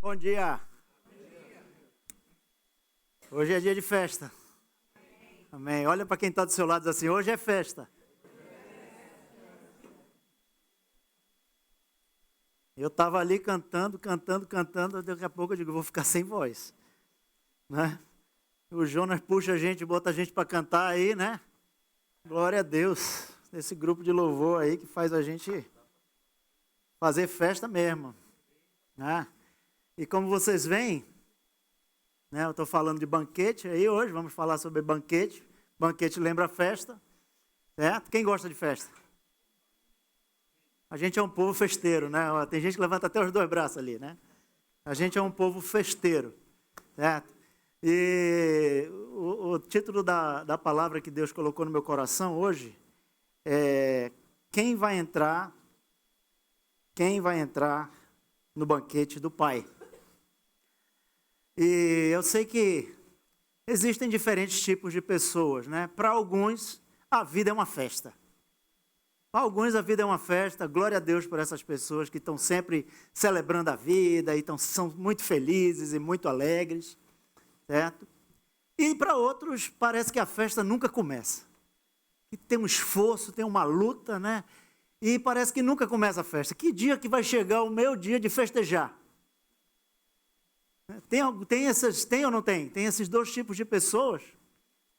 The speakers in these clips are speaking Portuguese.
Bom dia. Hoje é dia de festa. Amém. Olha para quem está do seu lado e diz assim, hoje é festa. Eu estava ali cantando, daqui a pouco eu digo, vou ficar sem voz. Né? O Jonas puxa a gente, bota a gente para cantar aí, né? Glória a Deus. Esse grupo de louvor aí que faz a gente fazer festa mesmo. Né? E como vocês veem, né, eu estou falando de banquete aí hoje, vamos falar sobre banquete. Banquete lembra festa, certo? Quem gosta de festa? A gente é um povo festeiro, né? Tem gente que levanta até os dois braços ali, né? A gente é um povo festeiro, certo? E o título da palavra que Deus colocou no meu coração hoje é quem vai entrar no banquete do Pai. E eu sei que existem diferentes tipos de pessoas, né? Para alguns, a vida é uma festa. Para alguns, a vida é uma festa. Glória a Deus por essas pessoas que estão sempre celebrando a vida e são muito felizes e muito alegres, certo? E para outros, parece que a festa nunca começa. Que tem um esforço, tem uma luta, né? E parece que nunca começa a festa. Que dia que vai chegar o meu dia de festejar? Tem ou não tem? Tem esses dois tipos de pessoas,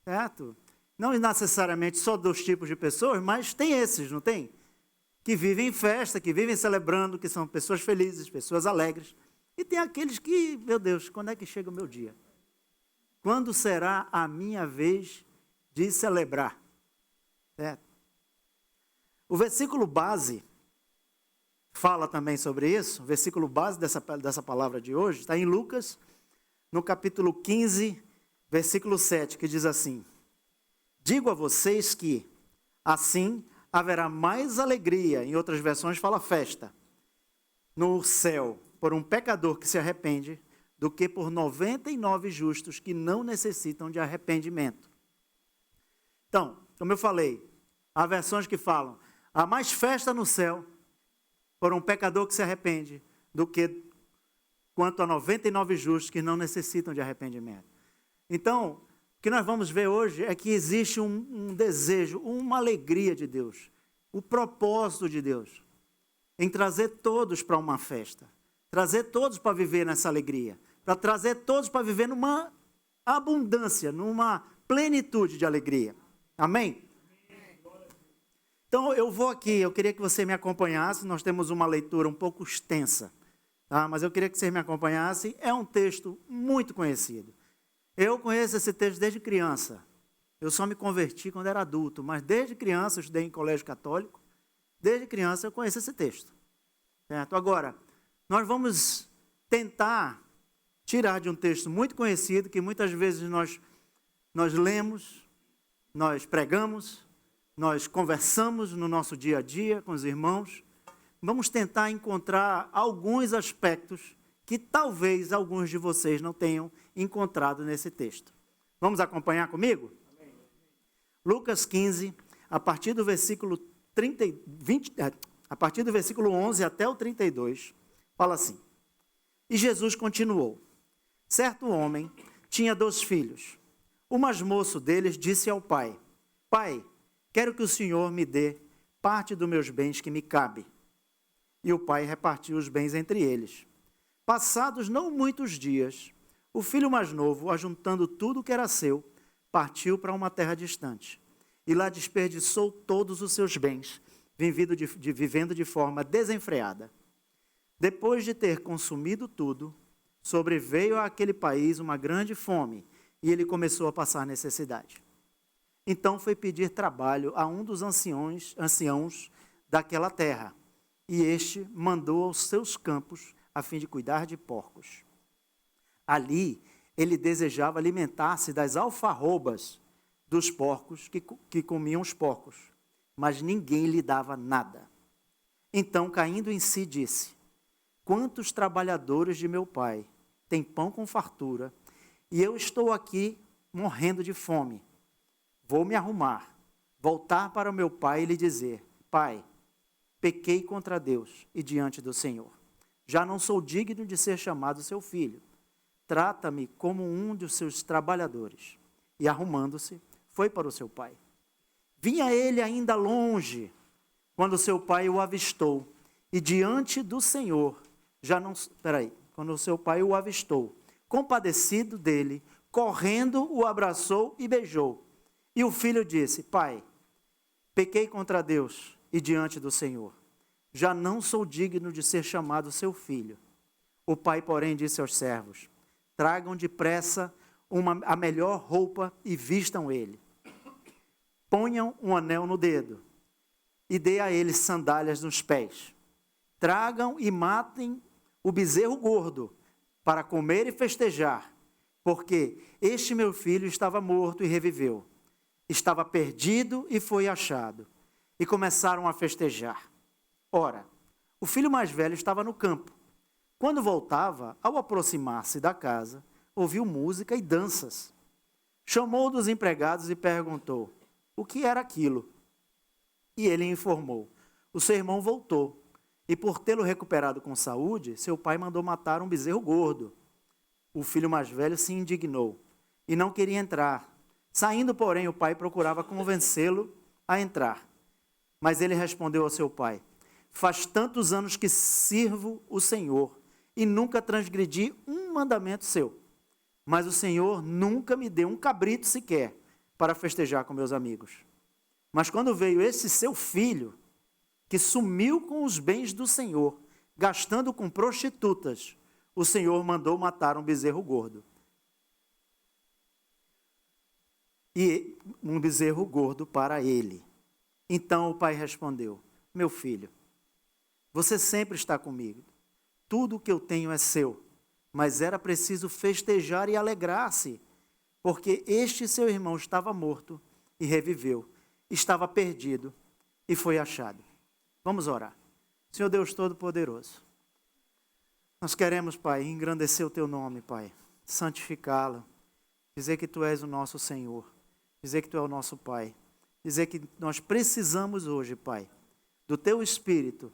certo? Não necessariamente só dois tipos de pessoas, mas tem esses, não tem? Que vivem em festa, que vivem celebrando, que são pessoas felizes, pessoas alegres. E tem aqueles que, meu Deus, quando é que chega o meu dia? Quando será a minha vez de celebrar? Certo? O versículo base fala também sobre isso, o versículo base dessa palavra de hoje, está em Lucas, no capítulo 15, versículo 7, que diz assim: digo a vocês que, assim, haverá mais alegria, em outras versões fala festa, no céu, por um pecador que se arrepende, do que por 99 justos que não necessitam de arrependimento. Então, como eu falei, há versões que falam, há mais festa no céu, por um pecador que se arrepende, do que quanto a 99 justos que não necessitam de arrependimento. Então, o que nós vamos ver hoje é que existe um desejo, uma alegria de Deus, o propósito de Deus, em trazer todos para uma festa, trazer todos para viver nessa alegria, para trazer todos para viver numa abundância, numa plenitude de alegria. Amém? Então, eu queria que você me acompanhasse, nós temos uma leitura um pouco extensa, tá? Mas eu queria que você me acompanhasse, é um texto muito conhecido. Eu conheço esse texto desde criança, eu só me converti quando era adulto, mas desde criança, eu estudei em colégio católico, desde criança eu conheço esse texto, certo? Agora, nós vamos tentar tirar de um texto muito conhecido, que muitas vezes nós lemos, nós pregamos, nós conversamos no nosso dia a dia com os irmãos, vamos tentar encontrar alguns aspectos que talvez alguns de vocês não tenham encontrado nesse texto. Vamos acompanhar comigo? Amém. Lucas 15, a partir do versículo 11 até o 32, fala assim: e Jesus continuou: certo homem tinha 2 filhos. O mais moço deles disse ao pai: pai, quero que o Senhor me dê parte dos meus bens que me cabe. E o pai repartiu os bens entre eles. Passados não muitos dias, o filho mais novo, ajuntando tudo o que era seu, partiu para uma terra distante. E lá desperdiçou todos os seus bens, vivendo de forma desenfreada. Depois de ter consumido tudo, sobreveio àquele país uma grande fome, e ele começou a passar necessidade. Então foi pedir trabalho a um dos anciãos daquela terra, e este mandou aos seus campos a fim de cuidar de porcos. Ali ele desejava alimentar-se das alfarrobas dos porcos que comiam os porcos, mas ninguém lhe dava nada. Então, caindo em si, disse: quantos trabalhadores de meu pai têm pão com fartura, e eu estou aqui morrendo de fome. Vou me arrumar, voltar para o meu pai e lhe dizer: pai, pequei contra Deus e diante do Senhor. já não sou digno de ser chamado seu filho. Trata-me como um dos seus trabalhadores. E arrumando-se, foi para o seu pai. Vinha ele ainda longe, quando seu pai o avistou. E diante do Senhor, quando o seu pai o avistou, compadecido dele, correndo, o abraçou e beijou. E o filho disse: Pai, pequei contra Deus e diante do Senhor. Já não sou digno de ser chamado seu filho. O pai, porém, disse aos servos: Tragam depressa a melhor roupa e vistam ele. Ponham um anel no dedo e dê a ele sandálias nos pés. Tragam e matem o bezerro gordo para comer e festejar, porque este meu filho estava morto e reviveu. Estava perdido e foi achado. E começaram a festejar. Ora, o filho mais velho estava no campo. Quando voltava, ao aproximar-se da casa, ouviu música e danças. Chamou dos empregados e perguntou: o que era aquilo? E ele informou: o seu irmão voltou, e por tê-lo recuperado com saúde, seu pai mandou matar um bezerro gordo. O filho mais velho se indignou e não queria entrar. Saindo, porém, o pai procurava convencê-lo a entrar. Mas ele respondeu ao seu pai: faz tantos anos que sirvo o Senhor e nunca transgredi um mandamento seu. Mas o Senhor nunca me deu um cabrito sequer para festejar com meus amigos. Mas quando veio esse seu filho, que sumiu com os bens do Senhor, gastando com prostitutas, o Senhor mandou matar um bezerro gordo. E um bezerro gordo para ele. Então o pai respondeu: meu filho, você sempre está comigo. Tudo o que eu tenho é seu. Mas era preciso festejar e alegrar-se, porque este seu irmão estava morto e reviveu. Estava perdido e foi achado. Vamos orar. Senhor Deus Todo-Poderoso, nós queremos, Pai, engrandecer o Teu nome, Pai, santificá-lo, dizer que Tu és o nosso Senhor, dizer que Tu és o nosso Pai, dizer que nós precisamos hoje, Pai, do Teu Espírito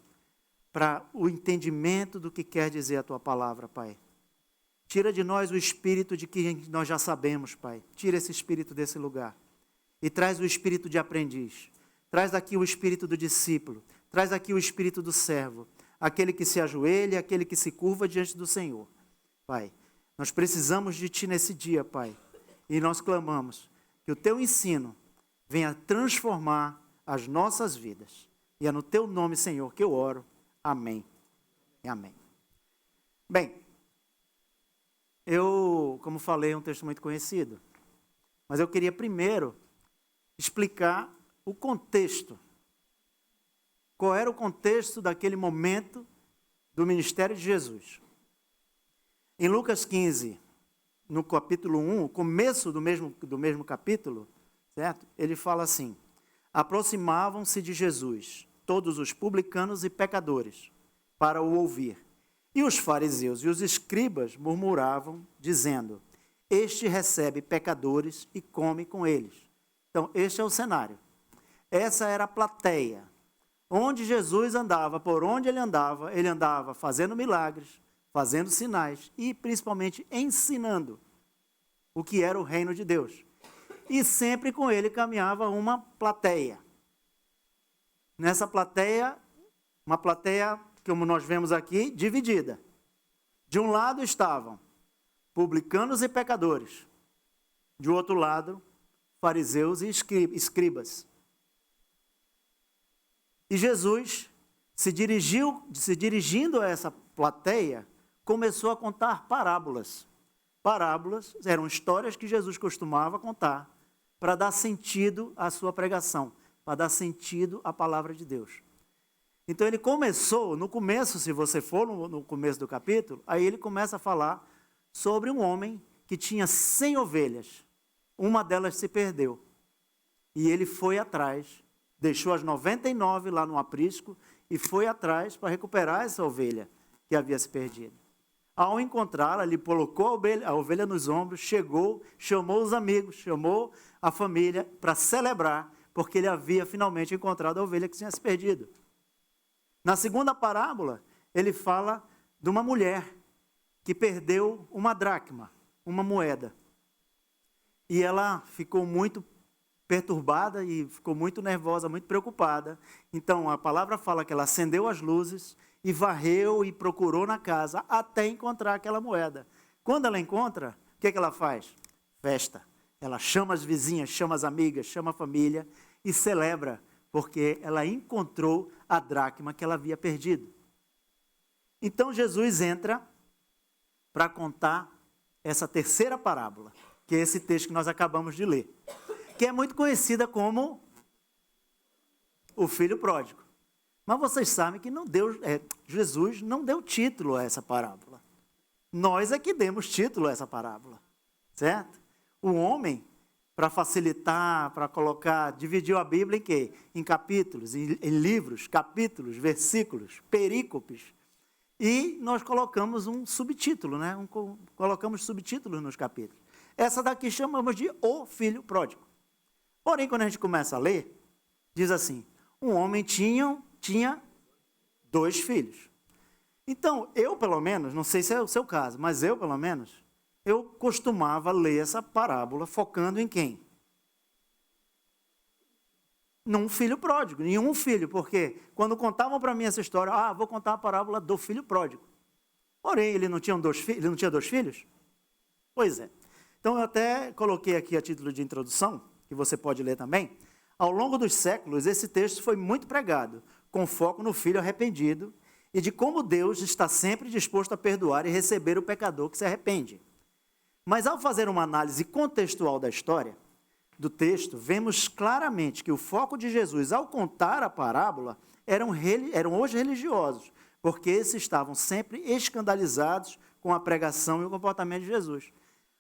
para o entendimento do que quer dizer a Tua palavra, Pai. Tira de nós o espírito de que nós já sabemos, Pai. Tira esse espírito desse lugar. E traz o espírito de aprendiz. Traz daqui o espírito do discípulo. Traz aqui o espírito do servo. Aquele que se ajoelha, aquele que se curva diante do Senhor. Pai, nós precisamos de Ti nesse dia, Pai. E nós clamamos que o Teu ensino venha transformar as nossas vidas. E é no Teu nome, Senhor, que eu oro. Amém. E amém. Bem, como falei, é um texto muito conhecido. Mas eu queria primeiro explicar o contexto. Qual era o contexto daquele momento do ministério de Jesus? Em Lucas 15, no capítulo 1, o começo do mesmo capítulo, certo? Ele fala assim: aproximavam-se de Jesus todos os publicanos e pecadores para o ouvir. E os fariseus e os escribas murmuravam, dizendo: este recebe pecadores e come com eles. Então, este é o cenário. Essa era a plateia. Onde Jesus andava, por onde ele andava fazendo milagres, fazendo sinais e principalmente ensinando o que era o reino de Deus. E sempre com ele caminhava uma plateia. Nessa plateia, uma plateia, como nós vemos aqui, dividida. De um lado estavam publicanos e pecadores. De outro lado, fariseus e escribas. E Jesus, se dirigindo a essa plateia, começou a contar parábolas. Parábolas eram histórias que Jesus costumava contar para dar sentido à sua pregação, para dar sentido à palavra de Deus. Então ele começou, no começo, se você for no começo do capítulo, aí ele começa a falar sobre um homem que tinha 100 ovelhas. Uma delas se perdeu. E ele foi atrás, deixou as 99 lá no aprisco e foi atrás para recuperar essa ovelha que havia se perdido. Ao encontrá-la, ele colocou a ovelha nos ombros, chegou, chamou os amigos, chamou a família para celebrar, porque ele havia finalmente encontrado a ovelha que tinha se perdido. Na segunda parábola, ele fala de uma mulher que perdeu uma dracma, uma moeda. E ela ficou muito perturbada e ficou muito nervosa, muito preocupada. Então, a palavra fala que ela acendeu as luzes e varreu e procurou na casa até encontrar aquela moeda. Quando ela encontra, o que ela faz? Festa. Ela chama as vizinhas, chama as amigas, chama a família e celebra, porque ela encontrou a dracma que ela havia perdido. Então, Jesus entra para contar essa terceira parábola, que é esse texto que nós acabamos de ler, que é muito conhecida como o filho pródigo. Mas vocês sabem que Jesus não deu título a essa parábola. Nós é que demos título a essa parábola, certo? O homem, para facilitar, para colocar, dividiu a Bíblia em quê? Em capítulos, em livros, capítulos, versículos, perícopes. E nós colocamos um subtítulo, né? Colocamos subtítulos nos capítulos. Essa daqui chamamos de O Filho Pródigo. Porém, quando a gente começa a ler, diz assim, um homem tinha 2 filhos. Então, eu pelo menos, não sei se é o seu caso, mas eu pelo menos, eu costumava ler essa parábola focando em quem? Num filho pródigo, em um filho, porque quando contavam para mim essa história, vou contar a parábola do filho pródigo. Porém, ele não tinha 2 filhos? Pois é. Então, eu até coloquei aqui a título de introdução, que você pode ler também. Ao longo dos séculos, esse texto foi muito pregado, com foco no filho arrependido e de como Deus está sempre disposto a perdoar e receber o pecador que se arrepende. Mas ao fazer uma análise contextual da história, do texto, vemos claramente que o foco de Jesus ao contar a parábola eram os religiosos, porque esses estavam sempre escandalizados com a pregação e o comportamento de Jesus.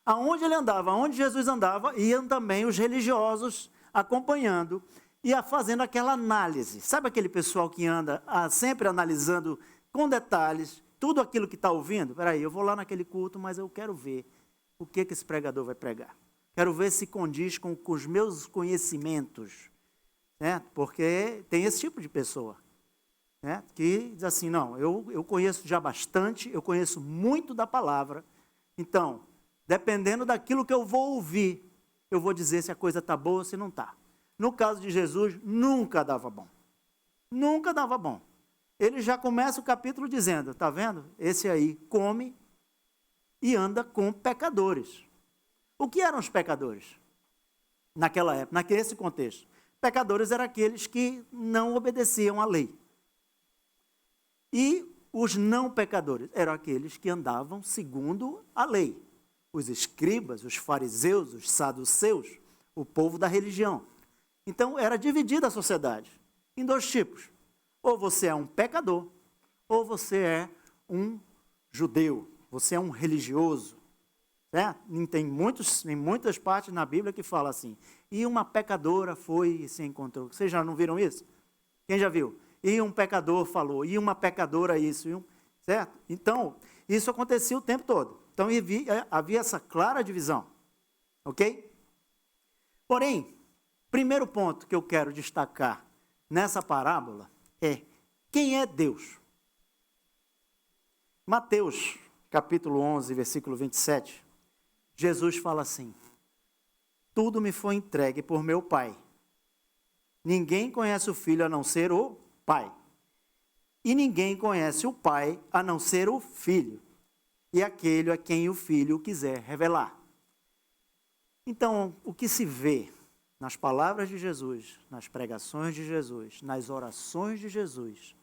Aonde ele andava, aonde Jesus andava, iam também os religiosos acompanhando e fazendo aquela análise. Sabe aquele pessoal que anda sempre analisando com detalhes tudo aquilo que está ouvindo? Peraí, eu vou lá naquele culto, mas eu quero ver o que esse pregador vai pregar. Quero ver se condiz com os meus conhecimentos, né? Porque tem esse tipo de pessoa, né? Que diz assim, não, eu conheço já bastante, eu conheço muito da palavra, então, dependendo daquilo que eu vou ouvir, eu vou dizer se a coisa está boa ou se não está. No caso de Jesus, nunca dava bom. Nunca dava bom. Ele já começa o capítulo dizendo, está vendo? Esse aí come e anda com pecadores. O que eram os pecadores? Naquela época, nesse contexto. Pecadores eram aqueles que não obedeciam à lei. E os não pecadores eram aqueles que andavam segundo a lei. Os escribas, os fariseus, os saduceus, o povo da religião. Então, era dividida a sociedade em 2 tipos. Ou você é um pecador, ou você é um judeu, você é um religioso. Certo? Tem muitas partes na Bíblia que fala assim, e uma pecadora foi e se encontrou. Vocês já não viram isso? Quem já viu? E um pecador falou, e uma pecadora isso, certo? Então, isso acontecia o tempo todo. Então, havia essa clara divisão, ok? Porém, primeiro ponto que eu quero destacar nessa parábola é, quem é Deus? Mateus, capítulo 11, versículo 27, Jesus fala assim, tudo me foi entregue por meu Pai. Ninguém conhece o Filho a não ser o Pai. E ninguém conhece o Pai a não ser o Filho. E aquele a quem o Filho quiser revelar. Então, o que se vê nas palavras de Jesus, nas pregações de Jesus, nas orações de Jesus,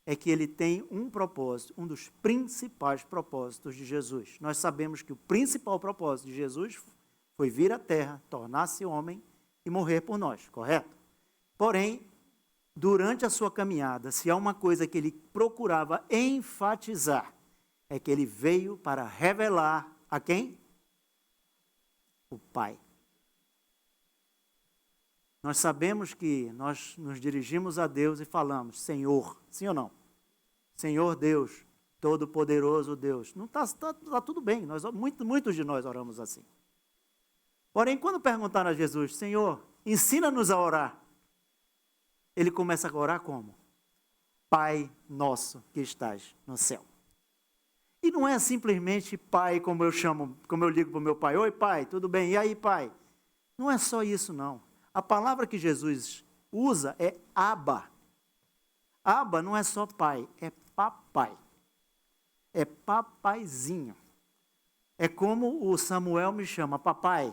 é que ele tem um propósito, um dos principais propósitos de Jesus. Nós sabemos que o principal propósito de Jesus foi vir à Terra, tornar-se homem e morrer por nós, correto? Porém, durante a sua caminhada, se há uma coisa que ele procurava enfatizar, é que ele veio para revelar a quem? O Pai. Nós sabemos que nós nos dirigimos a Deus e falamos, Senhor, sim ou não? Senhor Deus, Todo-Poderoso Deus. Não está tudo bem, muitos de nós oramos assim. Porém, quando perguntaram a Jesus, Senhor, ensina-nos a orar, ele começa a orar como? Pai nosso que estás no céu. E não é simplesmente pai, como eu chamo, como eu ligo para o meu pai. Oi, pai, tudo bem? E aí, pai? Não é só isso, não. A palavra que Jesus usa é Abba. Abba não é só pai, é papai. É papaizinho. É como o Samuel me chama, papai.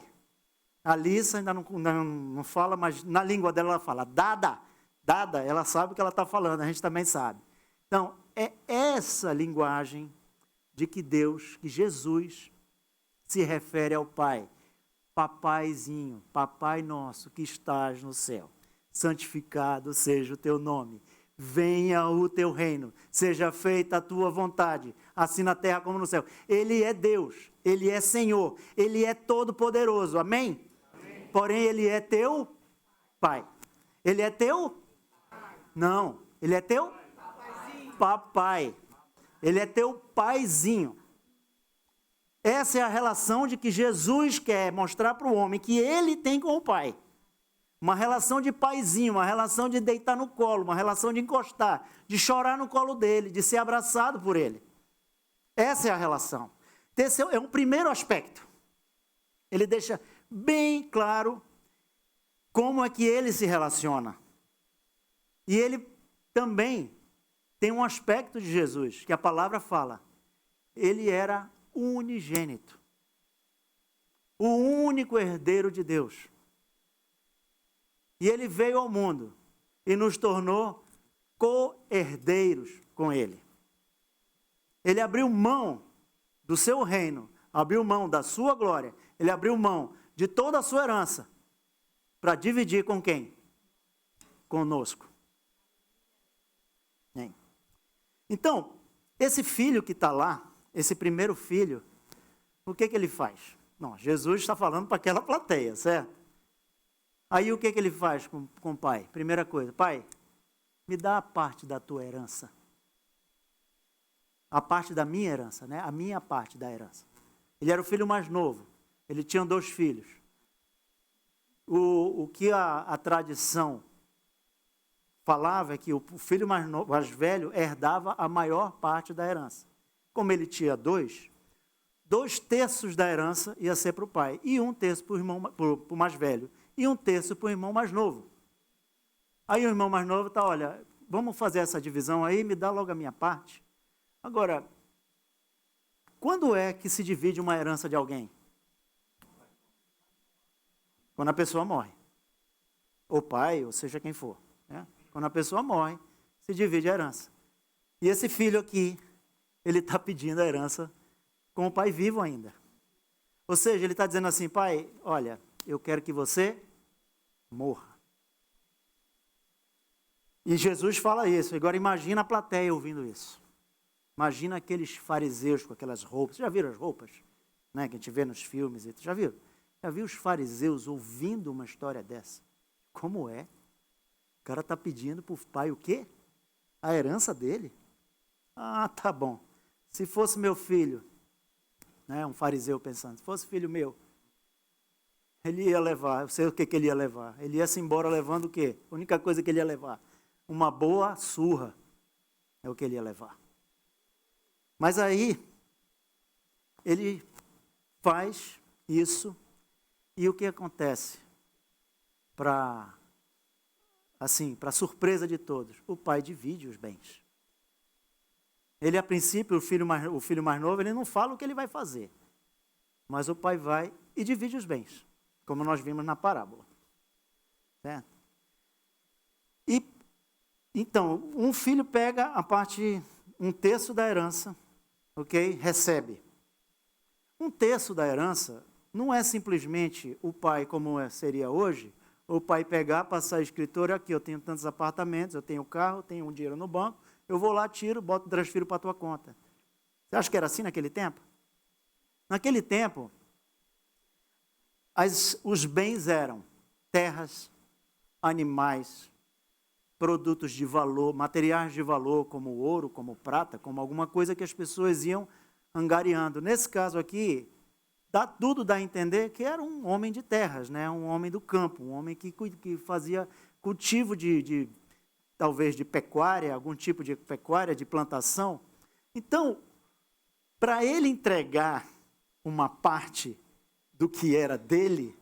A Alissa ainda não fala, mas na língua dela ela fala, dada. Dada, ela sabe o que ela está falando, a gente também sabe. Então, é essa linguagem de que Deus, que Jesus, se refere ao Pai. Papaizinho, papai nosso que estás no céu, santificado seja o teu nome. Venha o teu reino, seja feita a tua vontade, assim na terra como no céu. Ele é Deus, Ele é Senhor, Ele é todo-poderoso, amém? Amém? Porém, Ele é teu Pai. Ele é teu? Não, Ele é teu? Papai. Ele é teu paizinho. Essa é a relação de que Jesus quer mostrar para o homem que ele tem com o Pai. Uma relação de paizinho, uma relação de deitar no colo, uma relação de encostar, de chorar no colo dele, de ser abraçado por ele. Essa é a relação. Esse é um primeiro aspecto. Ele deixa bem claro como é que ele se relaciona. E ele também tem um aspecto de Jesus, que a palavra fala. Ele era unigênito. O único herdeiro de Deus. E ele veio ao mundo e nos tornou co-herdeiros com ele. Ele abriu mão do seu reino, abriu mão da sua glória, ele abriu mão de toda a sua herança para dividir com quem? Conosco. Então, esse filho que está lá, esse primeiro filho, o que ele faz? Não, Jesus está falando para aquela plateia, certo? Aí o que ele faz com o pai? Primeira coisa, pai, me dá a parte da tua herança. A parte da minha herança, né? A minha parte da herança. Ele era o filho mais novo, ele tinha 2 filhos. O que a tradição falava é que o filho mais velho herdava a maior parte da herança. Como ele tinha 2 terços da herança ia ser para o pai, e 1/3 para o mais velho, e 1/3 para o irmão mais novo. Aí o irmão mais novo está, olha, vamos fazer essa divisão aí, me dá logo a minha parte. Agora, quando é que se divide uma herança de alguém? Quando a pessoa morre. Ou pai, ou seja quem for, né? Quando a pessoa morre, se divide a herança. E esse filho aqui, ele está pedindo a herança com o pai vivo ainda. Ou seja, ele está dizendo assim, pai, olha, eu quero que você morra. E Jesus fala isso. Agora imagina a plateia ouvindo isso. Imagina aqueles fariseus com aquelas roupas. Vocês já viram as roupas? Né, que a gente vê nos filmes. Já viu? Já viu os fariseus ouvindo uma história dessa? Como é? O cara está pedindo para o pai o quê? A herança dele? Ah, tá bom. Se fosse meu filho, né, um fariseu pensando, se fosse filho meu, ele ia levar, eu sei o que ele ia levar. Ele ia-se embora levando o quê? A única coisa que ele ia levar, uma boa surra, é o que ele ia levar. Mas aí, ele faz isso, e o que acontece? Para surpresa de todos, o pai divide os bens. Ele, a princípio, o filho mais novo, ele não fala o que ele vai fazer. Mas o pai vai e divide os bens, como nós vimos na parábola. Certo? E, então, um filho pega a parte, 1/3 da herança, ok? Recebe. 1/3 da herança não é simplesmente o pai, como seria hoje, o pai pegar, passar a escritura, aqui eu tenho tantos apartamentos, eu tenho carro, eu tenho um dinheiro no banco, eu vou lá, tiro, transfiro para a tua conta. Você acha que era assim naquele tempo? Naquele tempo, os bens eram terras, animais, produtos de valor, materiais de valor, como ouro, como prata, como alguma coisa que as pessoas iam angariando. Nesse caso aqui, tudo dá a entender que era um homem de terras, né? Um homem do campo, um homem que fazia cultivo talvez de pecuária, algum tipo de pecuária, de plantação. Então, Para ele entregar uma parte do que era dele,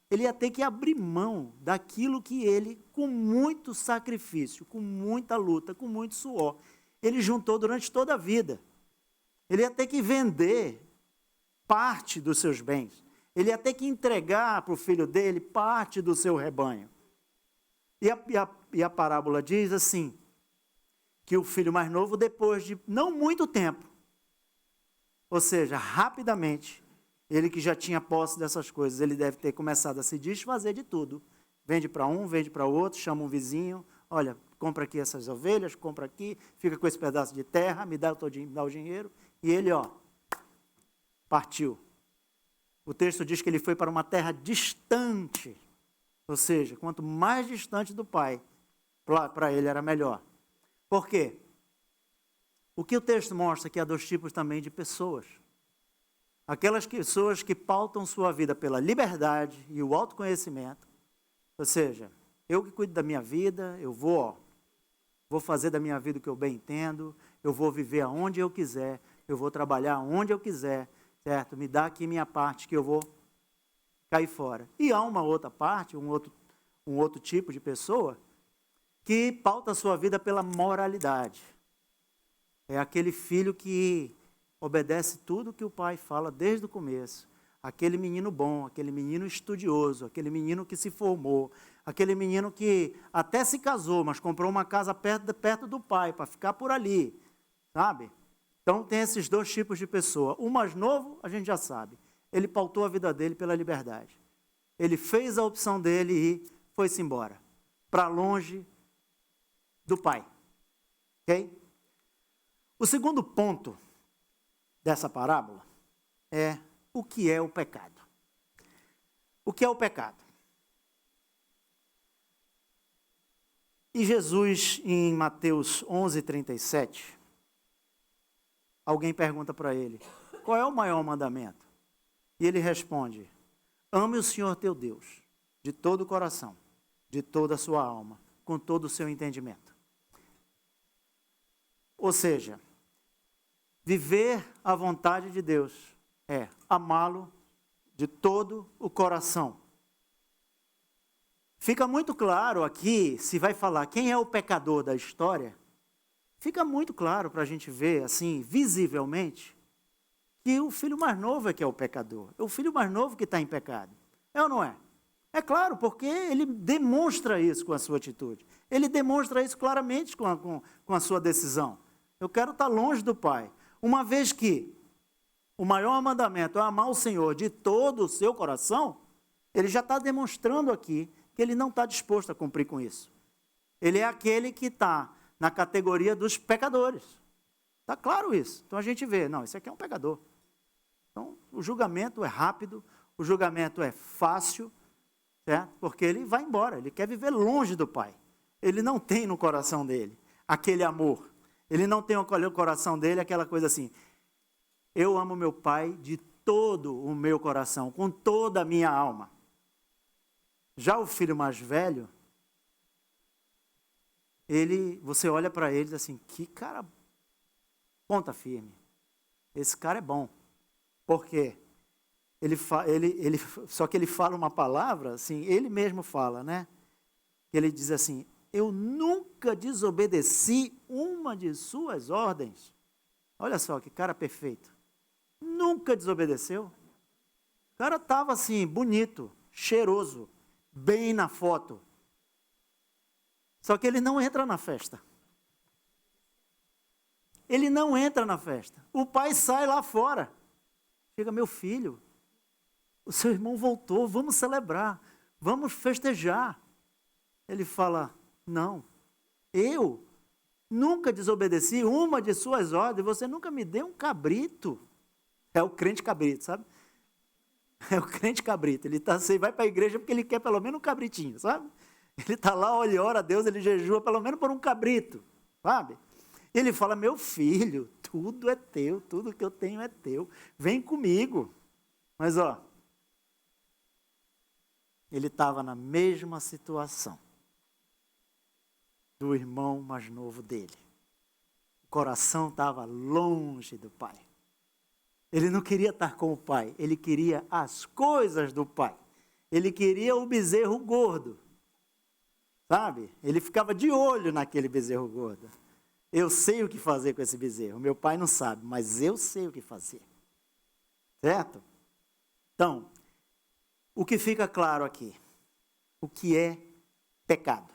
ele ia ter que abrir mão daquilo que ele, com muito sacrifício, com muita luta, com muito suor, ele juntou durante toda a vida. Ele ia ter que vender parte dos seus bens. Ele ia ter que entregar para o filho dele parte do seu rebanho. E a parábola diz assim, que o filho mais novo, depois de não muito tempo, ou seja, rapidamente, ele que já tinha posse dessas coisas, ele deve ter começado a se desfazer de tudo. Vende para um, vende para outro, chama um vizinho, olha, compra aqui essas ovelhas, compra aqui, fica com esse pedaço de terra, me dá o dinheiro. E ele, partiu. O texto diz que ele foi para uma terra distante. Ou seja, quanto mais distante do pai, para ele era melhor. Por quê? O que o texto mostra que há dois tipos também de pessoas. Aquelas pessoas que pautam sua vida pela liberdade e o autoconhecimento. Ou seja, eu que cuido da minha vida, eu vou fazer da minha vida o que eu bem entendo, eu vou viver aonde eu quiser, eu vou trabalhar onde eu quiser, certo? Me dá aqui minha parte que eu vou cair fora. E há uma outra parte, um outro tipo de pessoa que pauta a sua vida pela moralidade. É aquele filho que obedece tudo que o pai fala desde o começo. Aquele menino bom, aquele menino estudioso, aquele menino que se formou, aquele menino que até se casou, mas comprou uma casa perto do pai, para ficar por ali, sabe? Então tem esses dois tipos de pessoa. O mais novo, a gente já sabe, ele pautou a vida dele pela liberdade. Ele fez a opção dele e foi-se embora, para longe do pai. Ok? O segundo ponto dessa parábola é o que é o pecado. O que é o pecado? E Jesus, em Mateus 11:37, alguém pergunta para ele, qual é o maior mandamento? E ele responde, ame o Senhor teu Deus, de todo o coração, de toda a sua alma, com todo o seu entendimento. Ou seja, viver a vontade de Deus é amá-lo de todo o coração. Fica muito claro aqui, se vai falar quem é o pecador da história, fica muito claro para a gente ver, assim, visivelmente, que o filho mais novo é que é o pecador. É o filho mais novo que está em pecado. É ou não é? É claro, porque ele demonstra isso com a sua atitude. Ele demonstra isso claramente com a sua decisão. Eu quero estar longe do Pai. Uma vez que o maior mandamento é amar o Senhor de todo o seu coração, ele já está demonstrando aqui que ele não está disposto a cumprir com isso. Ele é aquele que está na categoria dos pecadores. Está claro isso. Então a gente vê, não, esse aqui é um pecador. Então o julgamento é rápido, o julgamento é fácil, certo? Porque ele vai embora, ele quer viver longe do Pai. Ele não tem no coração dele aquele amor. Ele não tem no coração dele aquela coisa assim, eu amo meu Pai de todo o meu coração, com toda a minha alma. Já o filho mais velho, você olha para ele e diz assim, que cara ponta firme. Esse cara é bom. Por quê? Só que ele fala uma palavra, assim, ele mesmo fala, né? Ele diz assim, eu nunca desobedeci uma de suas ordens. Olha só, que cara perfeito. Nunca desobedeceu. O cara estava assim, bonito, cheiroso, bem na foto. Só que ele não entra na festa. Ele não entra na festa. O pai sai lá fora. Chega, meu filho, o seu irmão voltou, vamos celebrar, vamos festejar. Ele fala, não, eu nunca desobedeci uma de suas ordens, você nunca me deu um cabrito. É o crente cabrito, sabe? É o crente cabrito. Ele vai para a igreja porque ele quer pelo menos um cabritinho, sabe? Ele está lá, ele ora a Deus, ele jejua pelo menos por um cabrito, sabe? Ele fala, meu filho, tudo é teu, tudo que eu tenho é teu, vem comigo. Mas, ele estava na mesma situação do irmão mais novo dele. O coração estava longe do pai. Ele não queria estar com o pai, ele queria as coisas do pai. Ele queria o bezerro gordo, sabe? Ele ficava de olho naquele bezerro gordo. Eu sei o que fazer com esse bezerro. Meu pai não sabe, mas eu sei o que fazer. Certo? Então, o que fica claro aqui? O que é pecado?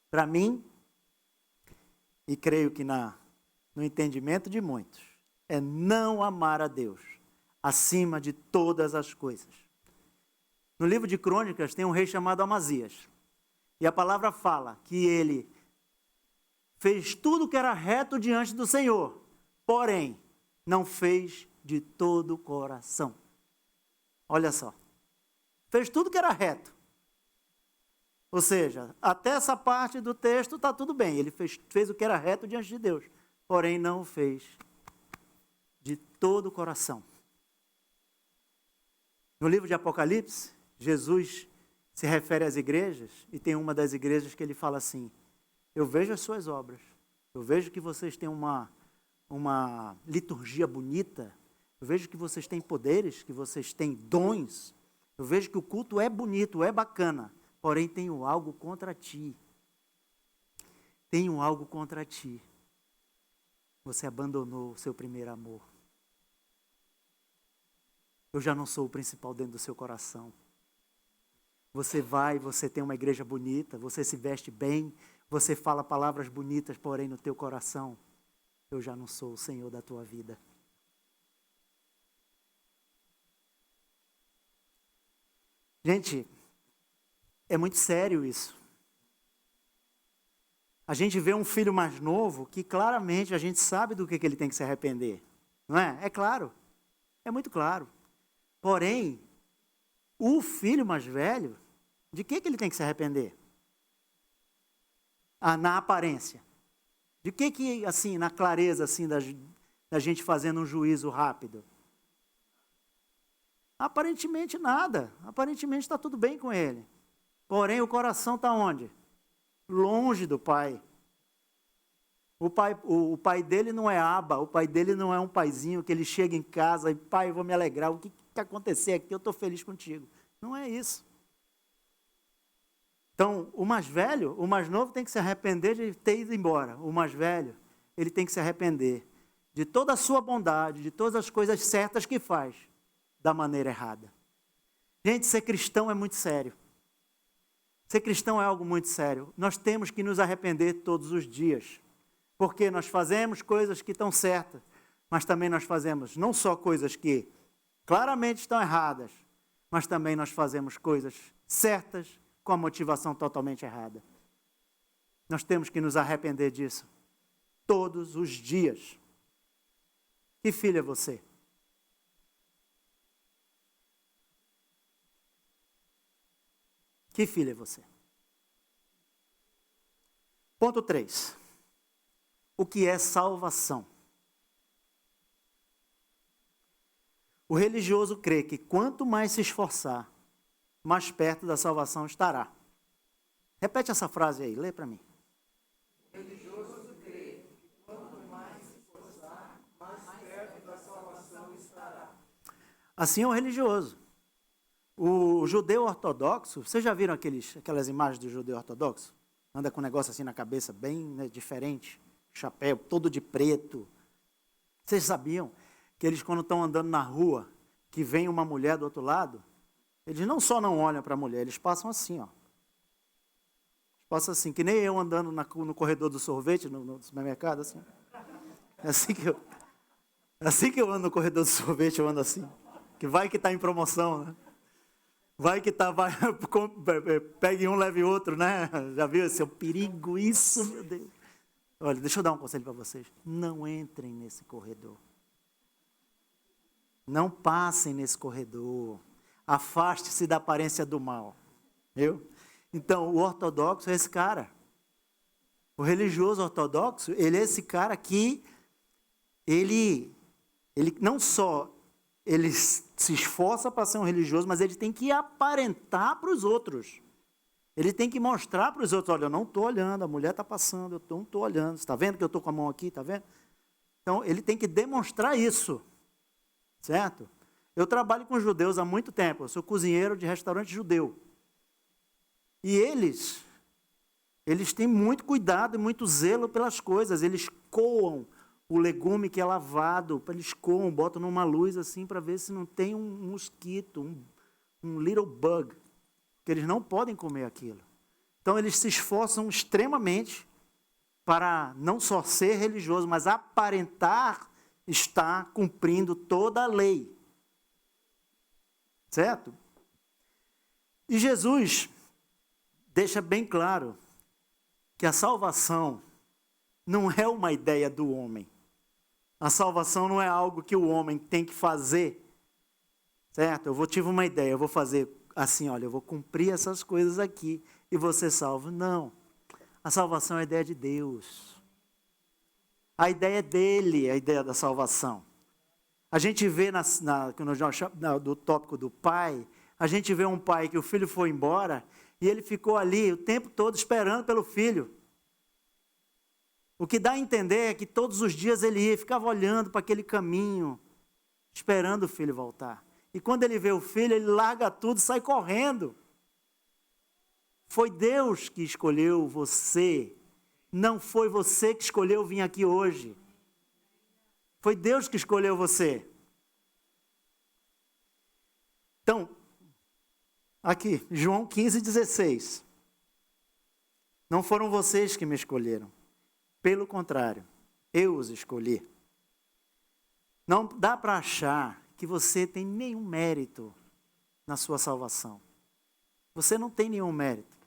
Para mim, e creio que no entendimento de muitos, é não amar a Deus acima de todas as coisas. No livro de Crônicas tem um rei chamado Amazias. E a palavra fala que ele fez tudo que era reto diante do Senhor, porém, não fez de todo o coração. Olha só. Fez tudo que era reto. Ou seja, até essa parte do texto está tudo bem. Ele fez o que era reto diante de Deus, porém não o fez de todo o coração. No livro de Apocalipse, Jesus se refere às igrejas, e tem uma das igrejas que ele fala assim: eu vejo as suas obras, eu vejo que vocês têm uma liturgia bonita, eu vejo que vocês têm poderes, que vocês têm dons, eu vejo que o culto é bonito, é bacana, porém tenho algo contra ti. Tenho algo contra ti. Você abandonou o seu primeiro amor. Eu já não sou o principal dentro do seu coração. Você tem uma igreja bonita, você se veste bem, você fala palavras bonitas, porém no teu coração, eu já não sou o Senhor da tua vida. Gente, é muito sério isso. A gente vê um filho mais novo que claramente a gente sabe do que ele tem que se arrepender. Não é? É claro. É muito claro. Porém, o filho mais velho, de que ele tem que se arrepender? Na aparência. De que assim, na clareza assim, da gente fazendo um juízo rápido? Aparentemente nada. Aparentemente está tudo bem com ele. Porém, o coração está onde? Longe do pai. O pai dele não é aba, o pai dele não é um paizinho que ele chega em casa e, pai, eu vou me alegrar, o que acontecer aqui, eu estou feliz contigo. Não é isso. Então, o mais velho, o mais novo tem que se arrepender de ter ido embora. O mais velho, ele tem que se arrepender de toda a sua bondade, de todas as coisas certas que faz, da maneira errada. Gente, ser cristão é muito sério. Ser cristão é algo muito sério. Nós temos que nos arrepender todos os dias. Porque nós fazemos coisas que estão certas, mas também nós fazemos não só coisas que claramente estão erradas, mas também nós fazemos coisas certas com a motivação totalmente errada. Nós temos que nos arrepender disso todos os dias. Que filho é você? Que filho é você? Ponto 3. O que é salvação? O religioso crê que quanto mais se esforçar, mais perto da salvação estará. Repete essa frase aí, lê para mim. O religioso crê que quanto mais se esforçar, mais perto da salvação estará. Assim é o religioso. O judeu ortodoxo, vocês já viram aquelas imagens do judeu ortodoxo? Anda com um negócio assim na cabeça, bem diferente, chapéu todo de preto. Vocês sabiam que eles, quando estão andando na rua, que vem uma mulher do outro lado, eles não só não olham para a mulher, eles passam assim, ó. Passam assim, que nem eu andando no corredor do sorvete, no supermercado, assim. É assim que eu ando no corredor do sorvete, eu ando assim. Que vai que está em promoção, né? Vai que tá, pegue um, leve outro, né? Já viu? Esse é um perigo, isso, meu Deus. Olha, deixa eu dar um conselho para vocês. Não entrem nesse corredor. Não passem nesse corredor. Afaste-se da aparência do mal. Viu? Então, o ortodoxo é esse cara. O religioso ortodoxo, ele é esse cara que ele não só ele se esforça para ser um religioso, mas ele tem que aparentar para os outros. Ele tem que mostrar para os outros, olha, eu não estou olhando, a mulher está passando, eu não estou olhando. Você está vendo que eu estou com a mão aqui, está vendo? Então, ele tem que demonstrar isso, certo? Eu trabalho com judeus há muito tempo, eu sou cozinheiro de restaurante judeu. E eles têm muito cuidado e muito zelo pelas coisas, eles coam o legume que é lavado, eles coam, botam numa luz assim para ver se não tem um mosquito, um little bug, que eles não podem comer aquilo. Então eles se esforçam extremamente para não só ser religioso, mas aparentar estar cumprindo toda a lei. Certo? E Jesus deixa bem claro que a salvação não é uma ideia do homem. A salvação não é algo que o homem tem que fazer. Certo? Tive uma ideia, eu vou fazer assim, olha, eu vou cumprir essas coisas aqui e vou ser salvo. Não. A salvação é a ideia de Deus. A ideia dele, a ideia da salvação. A gente vê do tópico do pai, a gente vê um pai que o filho foi embora e ele ficou ali o tempo todo esperando pelo filho. O que dá a entender é que todos os dias ele ia, ficava olhando para aquele caminho, esperando o filho voltar. E quando ele vê o filho, ele larga tudo e sai correndo. Foi Deus que escolheu você. Não foi você que escolheu vir aqui hoje. Foi Deus que escolheu você. Então, aqui, João 15:16. Não foram vocês que me escolheram. Pelo contrário, eu os escolhi. Não dá para achar que você tem nenhum mérito na sua salvação. Você não tem nenhum mérito.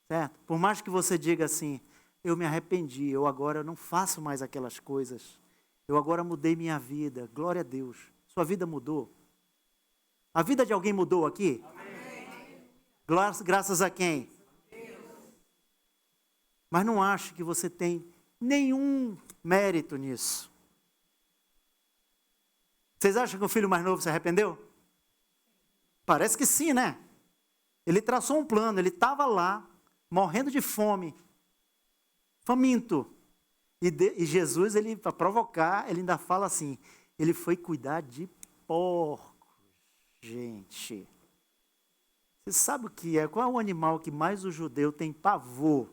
Certo? Por mais que você diga assim, eu me arrependi, eu agora não faço mais aquelas coisas. Eu agora mudei minha vida. Glória a Deus. Sua vida mudou. A vida de alguém mudou aqui? Amém. Graças a quem? Deus. Mas não acho que você tem nenhum mérito nisso. Vocês acham que o filho mais novo se arrependeu? Parece que sim, né? Ele traçou um plano, ele estava lá, morrendo de fome, faminto. E Jesus, para provocar, ele ainda fala assim, ele foi cuidar de porcos. Gente, você sabe o que é? Qual é o animal que mais o judeu tem pavor?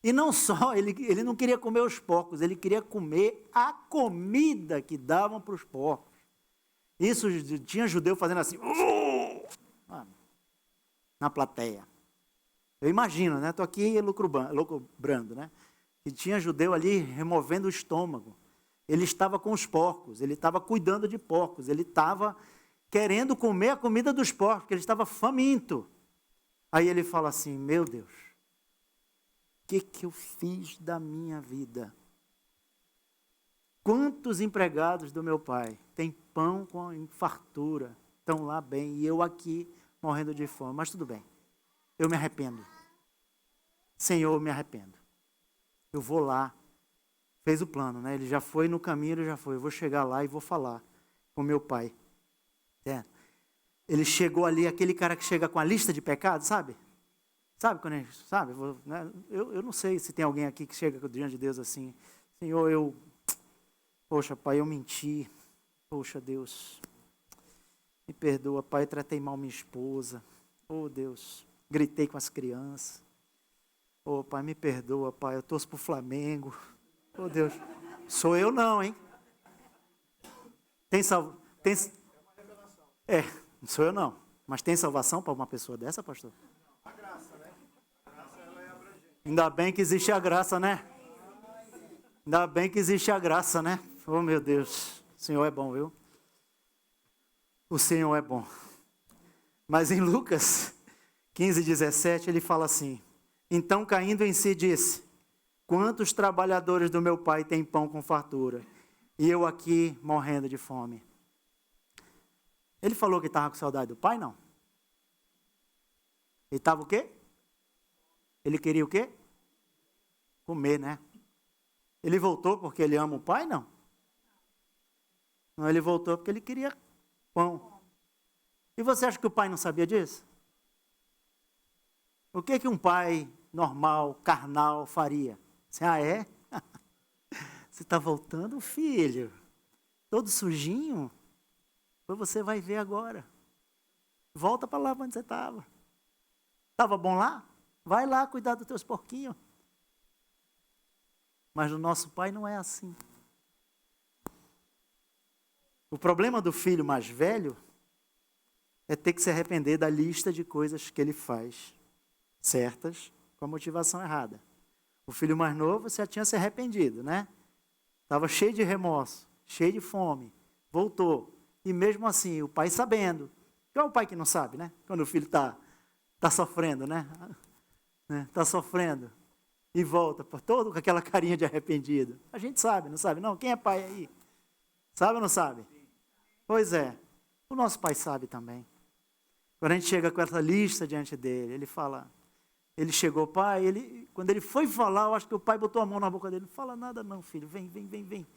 E não só, ele não queria comer os porcos, ele queria comer a comida que davam para os porcos. Isso, tinha judeu fazendo assim, na plateia. Eu imagino, né? Estou aqui lucubrando, né? E tinha judeu ali removendo o estômago. Ele estava com os porcos, ele estava cuidando de porcos, ele estava querendo comer a comida dos porcos, porque ele estava faminto. Aí ele fala assim, meu Deus, o que eu fiz da minha vida? Quantos empregados do meu pai têm pão com fartura, estão lá bem, e eu aqui morrendo de fome, mas tudo bem, eu me arrependo. Senhor, eu me arrependo. Eu vou lá. Fez o plano, né? Ele já foi no caminho, ele já foi. Eu vou chegar lá e vou falar com meu pai. Ele chegou ali, aquele cara que chega com a lista de pecados, sabe? Sabe quando ele, sabe? Eu não sei se tem alguém aqui que chega diante de Deus assim. Senhor, poxa, pai, eu menti. Poxa, Deus, me perdoa, pai, eu tratei mal minha esposa. Oh, Deus, gritei com as crianças. Oh, pai, me perdoa, pai, eu torço pro Flamengo. Oh, Deus, sou eu não, hein? Tem não sou eu não. Mas tem salvação para uma pessoa dessa, pastor? A graça, né? A graça, ela é abrangente. Ainda bem que existe a graça, né? Ainda bem que existe a graça, né? Oh, meu Deus, o Senhor é bom, viu? O Senhor é bom. Mas em Lucas 15:17, ele fala assim, então caindo em si disse, quantos trabalhadores do meu pai têm pão com fartura? E eu aqui morrendo de fome. Ele falou que estava com saudade do pai, não? Ele estava o quê? Ele queria o quê? Comer, né? Ele voltou porque ele ama o pai, não? Não, ele voltou porque ele queria pão. E você acha que o pai não sabia disso? O que um pai normal, carnal, faria? Assim, ah, é? Você está voltando, filho? Todo sujinho? Pois você vai ver agora. Volta para lá onde você estava. Estava bom lá? Vai lá cuidar dos teus porquinhos. Mas o nosso pai não é assim. O problema do filho mais velho é ter que se arrepender da lista de coisas que ele faz, certas, com a motivação errada. O filho mais novo já tinha se arrependido, né? Estava cheio de remorso, cheio de fome, voltou. E mesmo assim, o pai sabendo. Qual é o pai que não sabe, né? Quando o filho está sofrendo, né? Está sofrendo. E volta, todo com aquela carinha de arrependido. A gente sabe, não sabe? Não, quem é pai aí? Sabe ou não sabe? Pois é, o nosso pai sabe também. Quando a gente chega com essa lista diante dele, ele fala, ele chegou, pai, quando ele foi falar, eu acho que o pai botou a mão na boca dele, não fala nada não, filho, vem.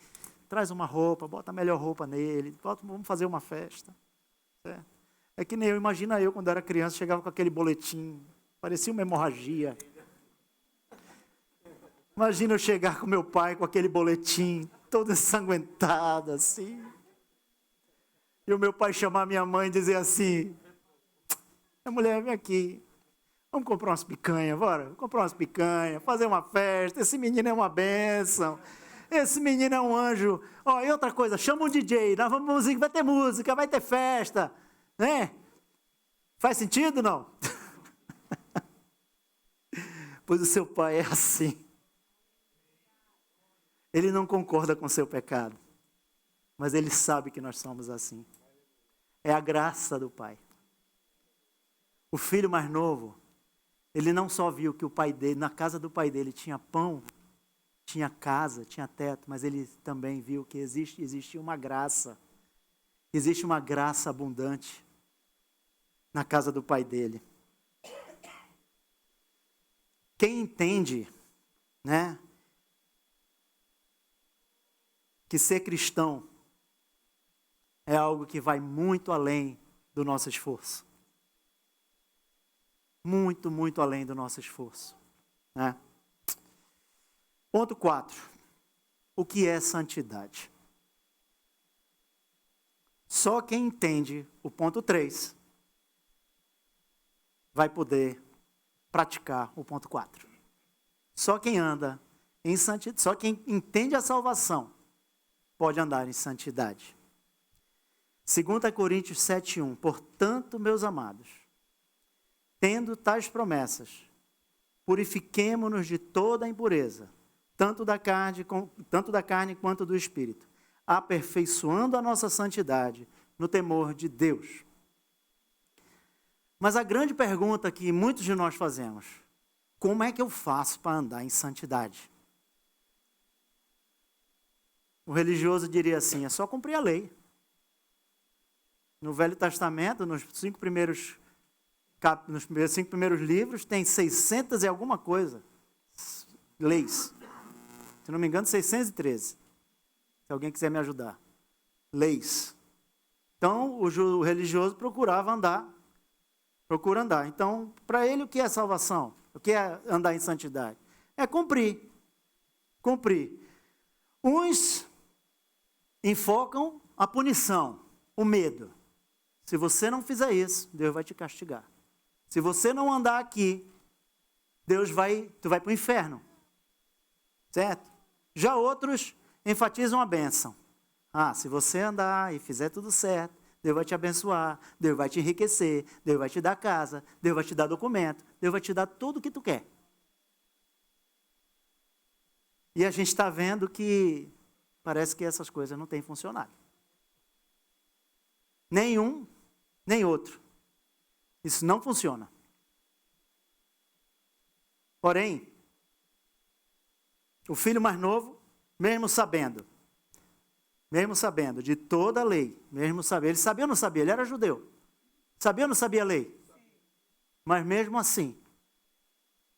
Traz uma roupa, bota a melhor roupa nele, vamos fazer uma festa. Certo? É que nem imagina eu, quando era criança, chegava com aquele boletim, parecia uma hemorragia. Imagina eu chegar com meu pai com aquele boletim, todo ensanguentado assim. E o meu pai chamar minha mãe e dizer assim, a mulher, vem aqui, vamos comprar umas picanhas, bora? Vamos comprar umas picanhas, fazer uma festa, esse menino é uma bênção, esse menino é um anjo. Ó, e outra coisa, chama um DJ, nós vamos, vai ter música, vai ter festa, né? Faz sentido, não? Pois o seu pai é assim. Ele não concorda com o seu pecado, mas ele sabe que nós somos assim. É a graça do pai. O filho mais novo, ele não só viu que o pai dele, na casa do pai dele tinha pão, tinha casa, tinha teto, mas ele também viu que existia uma graça. Existe uma graça abundante na casa do pai dele. Quem entende, né, que ser cristão é algo que vai muito além do nosso esforço. Muito, muito além do nosso esforço. Né? Ponto 4. O que é santidade? Só quem entende o ponto 3 vai poder praticar o ponto 4. Só quem anda em santidade, só quem entende a salvação pode andar em santidade. 2 Coríntios 7:1. Portanto, meus amados, tendo tais promessas, purifiquemo-nos de toda a impureza, tanto da carne quanto do espírito, aperfeiçoando a nossa santidade no temor de Deus. Mas a grande pergunta que muitos de nós fazemos, como é que eu faço para andar em santidade? O religioso diria assim, é só cumprir a lei. No Velho Testamento, nos cinco primeiros livros, tem 600 e alguma coisa, leis. Se não me engano, 613. Se alguém quiser me ajudar. Leis. Então, o religioso procura andar. Então, para ele, o que é salvação? O que é andar em santidade? É cumprir. Uns enfocam a punição, o medo. Se você não fizer isso, Deus vai te castigar. Se você não andar aqui, tu vai para o inferno. Certo? Já outros enfatizam a bênção. Se você andar e fizer tudo certo, Deus vai te abençoar, Deus vai te enriquecer, Deus vai te dar casa, Deus vai te dar documento, Deus vai te dar tudo o que tu quer. E a gente está vendo que parece que essas coisas não têm funcionado. Nenhum, nem outro. Isso não funciona. Porém, o filho mais novo, mesmo sabendo de toda a lei, ele sabia ou não sabia? Ele era judeu. Sabia ou não sabia a lei? Mas mesmo assim,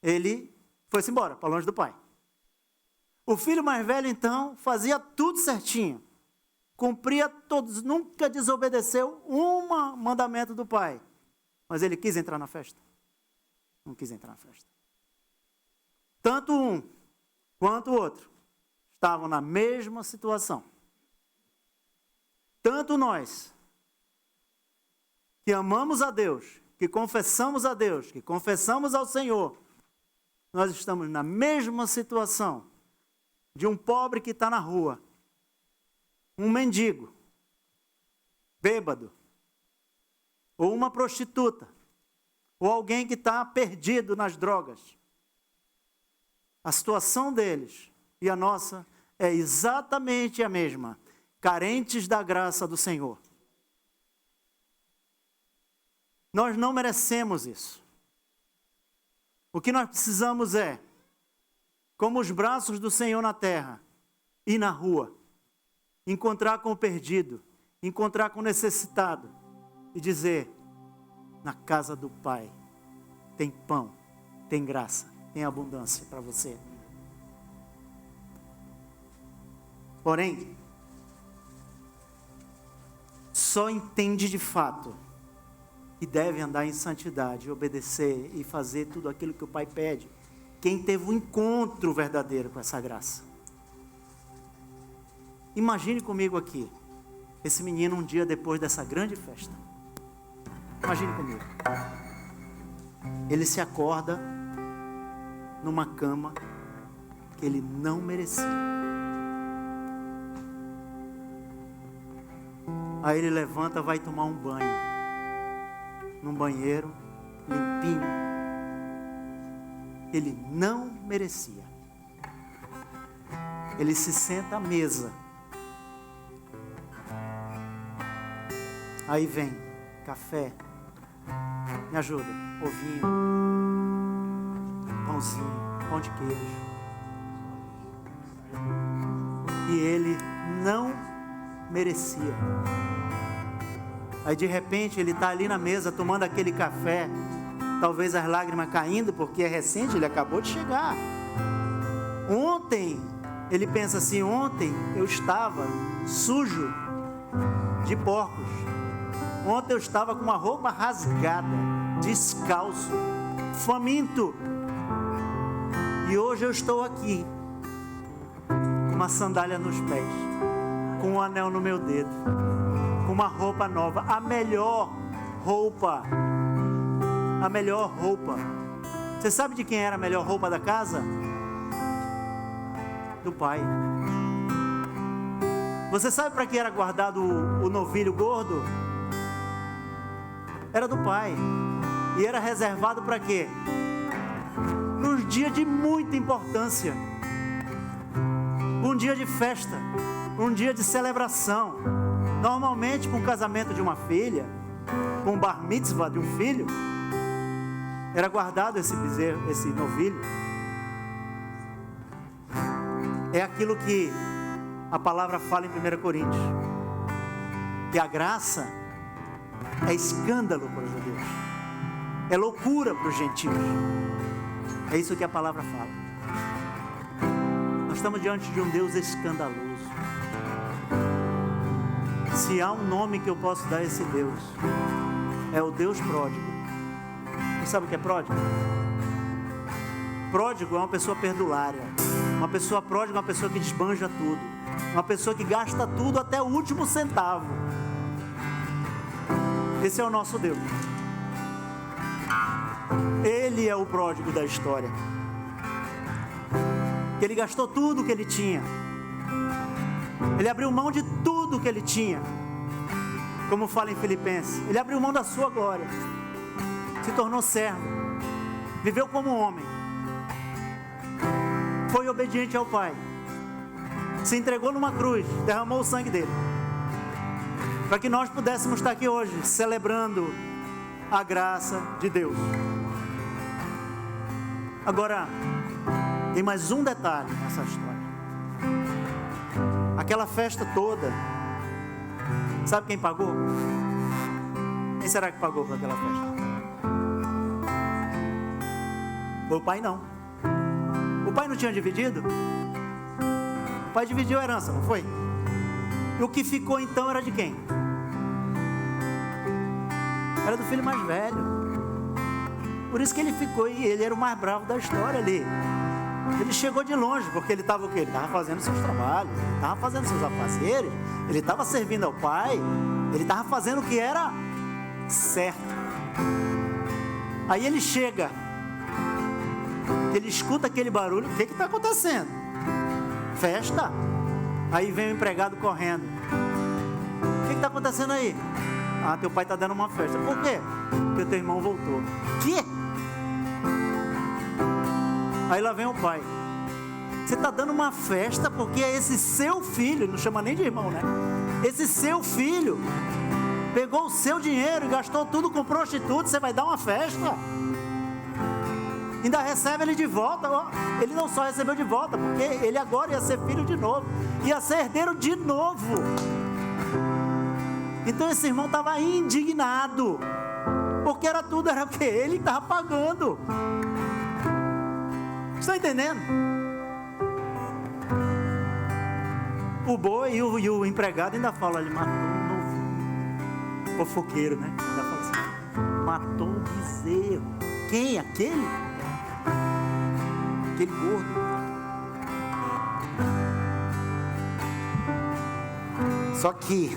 ele foi-se embora, para longe do pai. O filho mais velho, então, fazia tudo certinho. Cumpria todos, nunca desobedeceu um mandamento do pai. Mas ele quis entrar na festa? Não quis entrar na festa. Tanto um quanto o outro estavam na mesma situação. Tanto nós, que amamos a Deus, que confessamos a Deus, que confessamos ao Senhor, nós estamos na mesma situação de um pobre que está na rua, um mendigo, bêbado, ou uma prostituta, ou alguém que está perdido nas drogas. A situação deles e a nossa é exatamente a mesma, carentes da graça do Senhor. Nós não merecemos isso. O que nós precisamos é, como os braços do Senhor na terra, ir na rua, encontrar com o perdido, encontrar com o necessitado e dizer: na casa do Pai tem pão, tem graça, tem abundância para você. Porém, só entende de fato que deve andar em santidade, obedecer e fazer tudo aquilo que o Pai pede quem teve um encontro verdadeiro com essa graça. Imagine comigo aqui, esse menino um dia depois dessa grande festa. Imagine comigo. Ele se acorda numa cama que ele não merecia. Aí ele levanta, vai tomar um banho, num banheiro limpinho. Ele não merecia. Ele se senta à mesa. Aí vem café, me ajuda, ovinho, pãozinho, pão de queijo. E ele não merecia. Aí de repente ele está ali na mesa tomando aquele café, talvez as lágrimas caindo, porque é recente, ele acabou de chegar. Ontem, ele pensa assim, ontem eu estava sujo de porcos. Ontem eu estava com uma roupa rasgada, descalço, faminto. E hoje eu estou aqui, com uma sandália nos pés, com um anel no meu dedo, com uma roupa nova, a melhor roupa. A melhor roupa. Você sabe de quem era a melhor roupa da casa? Do Pai. Você sabe para que era guardado o novilho gordo? Era do Pai. E era reservado para quê? Nos dias de muita importância. Um dia de festa, um dia de celebração. Normalmente para um casamento de uma filha, para um bar mitzvah de um filho, era guardado esse bezerro, esse novilho. É aquilo que a palavra fala em 1 Coríntios, que a graça é escândalo para os judeus, é loucura para os gentios. É isso que a palavra fala. Nós estamos diante de um Deus escandaloso. Se há um nome que eu posso dar a esse Deus, é o Deus pródigo. Você sabe o que é pródigo? Pródigo é uma pessoa perdulária. Uma pessoa pródiga é uma pessoa que desbanja tudo. Uma pessoa que gasta tudo até o último centavo. Esse é o nosso Deus. Ele é o pródigo da história. Ele gastou tudo que ele tinha. Ele abriu mão de tudo que ele tinha. Como fala em Filipenses, ele abriu mão da sua glória. Se tornou servo. Viveu como um homem. Foi obediente ao Pai. Se entregou numa cruz, derramou o sangue dele. Para que nós pudéssemos estar aqui hoje, celebrando a graça de Deus. Agora, tem mais um detalhe nessa história. Aquela festa toda, sabe quem pagou? Quem será que pagou por aquela festa? Foi o pai não. O pai não tinha dividido? O pai dividiu a herança, não foi? E o que ficou então era de quem? Era do filho mais velho. Por isso que ele ficou, e ele era o mais bravo da história ali. Ele chegou de longe, porque ele estava o quê? Ele estava fazendo seus trabalhos, ele estava fazendo seus afazeres, ele estava servindo ao pai, ele estava fazendo o que era certo. Aí ele chega, ele escuta aquele barulho, o que está acontecendo? Festa. Aí vem o empregado correndo. O que está acontecendo aí? Ah, teu pai está dando uma festa. Por quê? Porque teu irmão voltou. Quê? Aí lá vem o pai. Você está dando uma festa porque esse seu filho, não chama nem de irmão, né? Esse seu filho pegou o seu dinheiro e gastou tudo com prostituta. Você vai dar uma festa? Ainda recebe ele de volta. Ele não só recebeu de volta, porque ele agora ia ser filho de novo, ia ser herdeiro de novo. Então esse irmão estava indignado, porque era o que ele estava pagando. Está entendendo? O boi e o empregado ainda falam, ele matou um novo fofoqueiro, né? Ainda fala assim, matou um bezerro. Quem? Aquele gordo. Só que,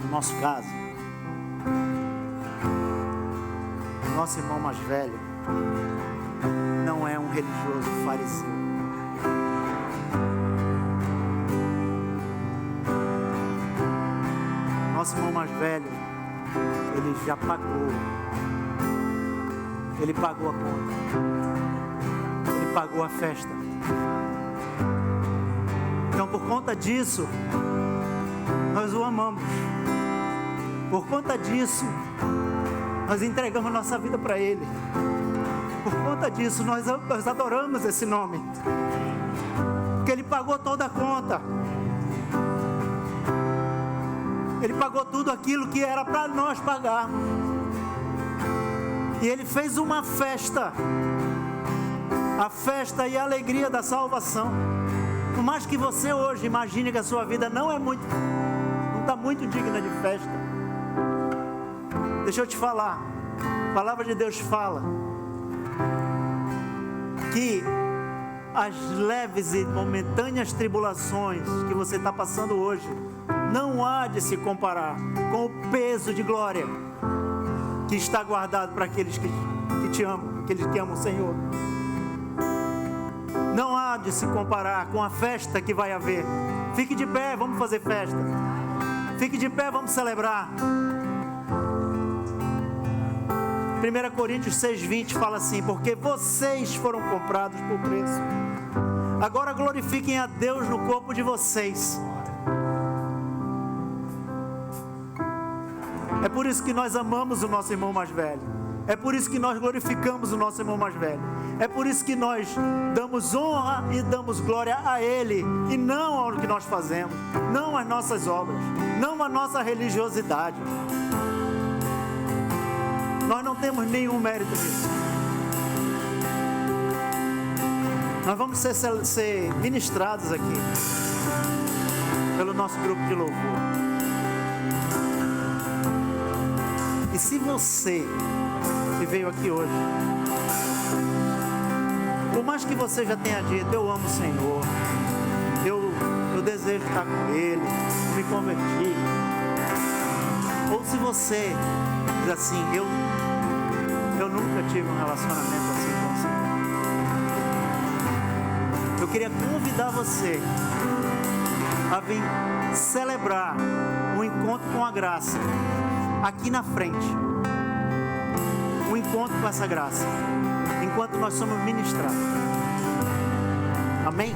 no nosso caso, o nosso irmão mais velho não é um religioso fariseu. Nosso irmão mais velho, ele já pagou. Ele pagou a conta. Ele pagou a festa. Então, por conta disso, nós o amamos. Por conta disso, nós entregamos nossa vida para Ele. Por conta disso, nós adoramos esse nome. Porque Ele pagou toda a conta. Ele pagou tudo aquilo que era para nós pagarmos. E Ele fez uma festa. A festa e a alegria da salvação. Por mais que você hoje imagine que a sua vida não está muito digna de festa. Deixa eu te falar. A palavra de Deus fala que as leves e momentâneas tribulações que você está passando hoje não há de se comparar com o peso de glória que está guardado para aqueles que te amam, aqueles que amam o Senhor. Não há de se comparar com a festa que vai haver. Fique de pé, vamos fazer festa. Fique de pé, vamos celebrar. 1 Coríntios 6,20 fala assim: porque vocês foram comprados por preço. Agora glorifiquem a Deus no corpo de vocês. É por isso que nós amamos o nosso irmão mais velho. É por isso que nós glorificamos o nosso irmão mais velho. É por isso que nós damos honra e damos glória a Ele, e não ao que nós fazemos, não às nossas obras, não à nossa religiosidade. Nós não temos nenhum mérito nisso. Nós vamos ser ministrados aqui pelo nosso grupo de louvor. E se você que veio aqui hoje, por mais que você já tenha dito, eu amo o Senhor, eu desejo estar com Ele, me converti, ou se você diz assim, eu nunca tive um relacionamento assim com o Senhor, eu queria convidar você a vir celebrar um encontro com a graça aqui na frente. Um encontro com essa graça, enquanto nós somos ministrados. Amém?